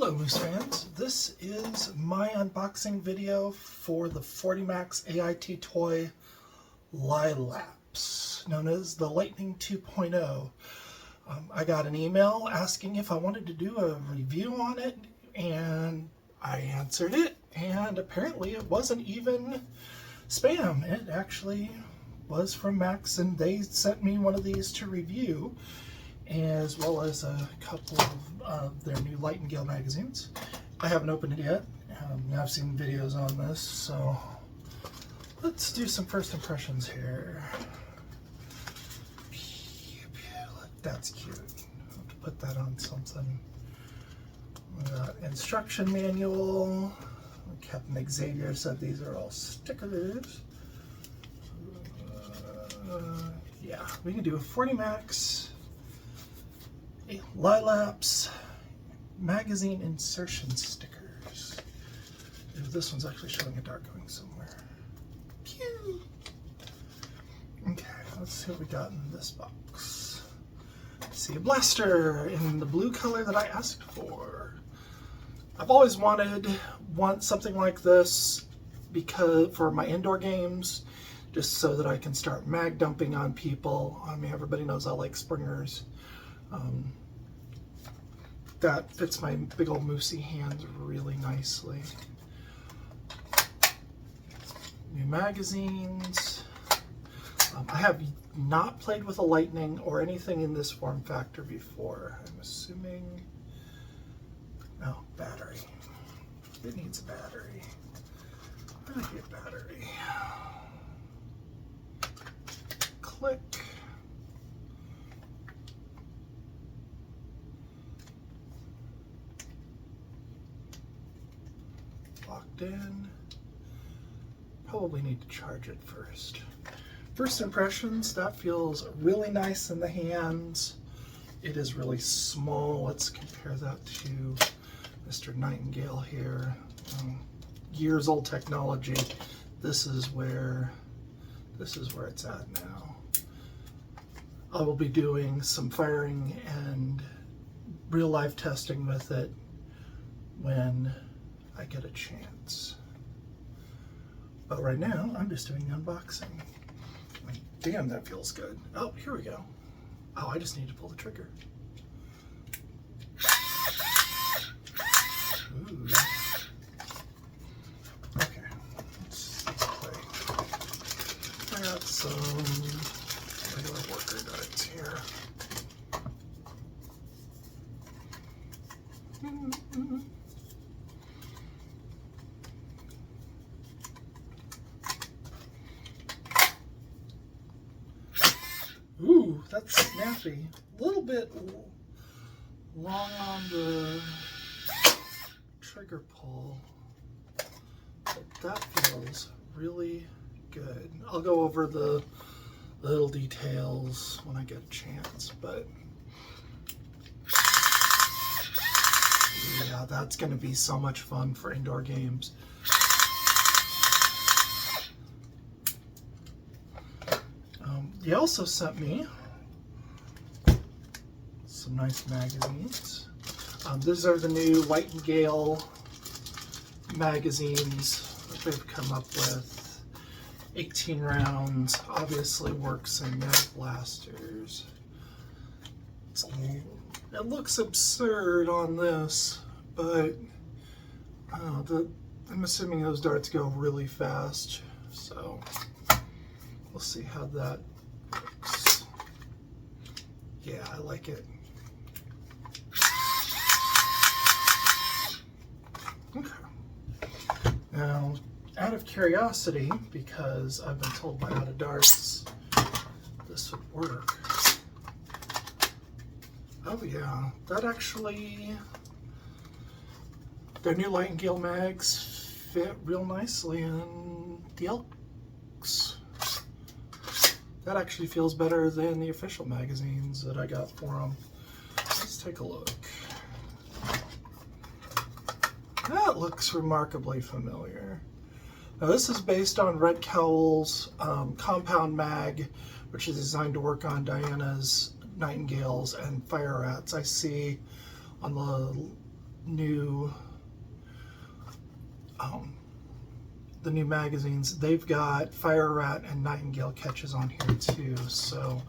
Hello Moose fans, this is my unboxing video for the 40MAX AIT toy Lailaps, known as the Lightning 2.0. I got an email asking if I wanted to do a review on it, and I answered it, and apparently it wasn't even spam. It actually was from Max, and they sent me one of these to review, as well as a couple of their new Light and Gale magazines. I haven't opened it yet. I've seen videos on this, so let's do some first impressions here. That's cute. I'll have to put that on something. We got instruction manual. Captain Xavier said these are all stickers. Yeah, we can do a 40MAX Lailaps magazine insertion stickers. This one's actually showing a dart going somewhere. Cute. Okay, let's see what we got in this box. See a blaster in the blue color that I asked for. I've always wanted something like this because for my indoor games, just so that I can start mag dumping on people. I mean, everybody knows I like springers. That fits my big old moosey hands really nicely. New magazines. I have not played with a Lightning or anything in this form factor before. I'm assuming, oh, battery. It needs a battery. I need a battery. Click. Locked in. Probably need to charge it first. First impressions, that feels really nice in the hands. It is really small. Let's compare that to Mr. Nightingale here. Years old technology. This is where it's at now. I will be doing some firing and real life testing with it when I get a chance. But right now, I'm just doing unboxing. Damn, that feels good. Oh, here we go. Oh, I just need to pull the trigger. Ooh. Okay, let's play. I got some regular worker darts here. Ooh, that's snappy. A little bit long on the trigger pull, but that feels really good. I'll go over the little details when I get a chance, but yeah, that's going to be so much fun for indoor games. He also sent me some nice magazines. These are the new Light and Gale magazines that they've come up with. 18 rounds, obviously works in mag blasters. It looks absurd on this, but I'm assuming those darts go really fast, so we'll see how that works. Yeah, I like it. Okay. Now, out of curiosity, because I've been told by Out of Darts this would work. Oh yeah, that actually, their new Light and Gale mags fit real nicely in the Elks. That actually feels better than the official magazines that I got for them. Let's take a look. That looks remarkably familiar. Now this is based on Red Cowl's compound mag, which is designed to work on Diana's, Nightingales, and Fire Rats. I see on the new the new magazines. They've got Fire Rat and Nightingale catches on here too. So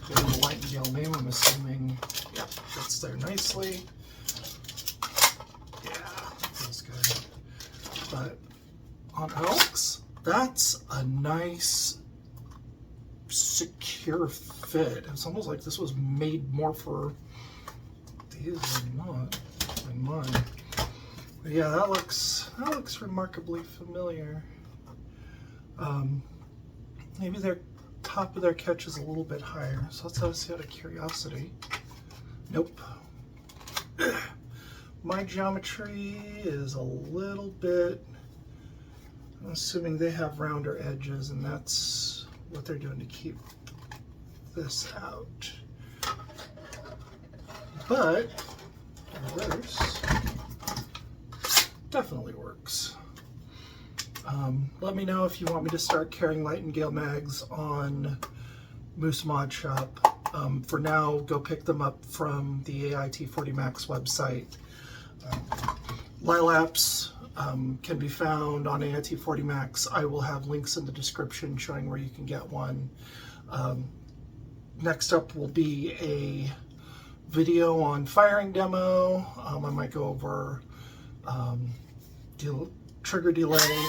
they have a Nightingale name, I'm assuming. Yep, fits there nicely. Yeah, that feels good. But on Elks, that's a nice secure fit. It's almost like this was made more for these than not than mine. But yeah, that looks remarkably familiar. Maybe their top of their catch is a little bit higher, so let's have a see out of curiosity. Nope. My geometry is a little bit, I'm assuming they have rounder edges, and that's what they're doing to keep this out. But reverse definitely works. Let me know if you want me to start carrying Nightingale mags on Moose Mod Shop. For now, go pick them up from the AIT 40MAX website. Lailaps can be found on AIT 40MAX. I will have links in the description showing where you can get one. Next up will be a video on firing demo. I might go over trigger delay.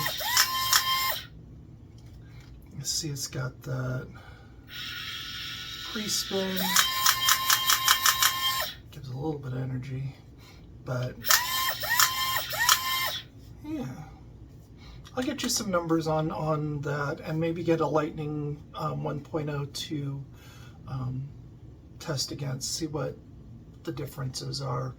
You see it's got the pre-spin. Gives a little bit of energy, but yeah. I'll get you some numbers on that, and maybe get a Lightning 1.0 to test against, see what the differences are.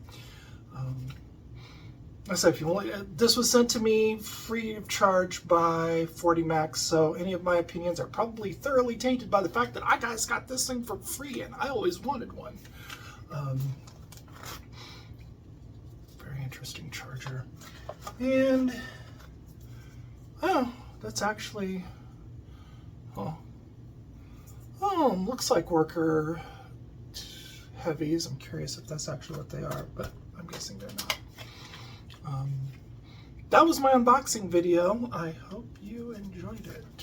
I said, if you want, this was sent to me free of charge by 40MAX, so any of my opinions are probably thoroughly tainted by the fact that I guys got this thing for free and I always wanted one. Very interesting charger. And oh, that's actually, looks like worker heavies. I'm curious if that's actually what they are, but I'm guessing they're not. That was my unboxing video. I hope you enjoyed it.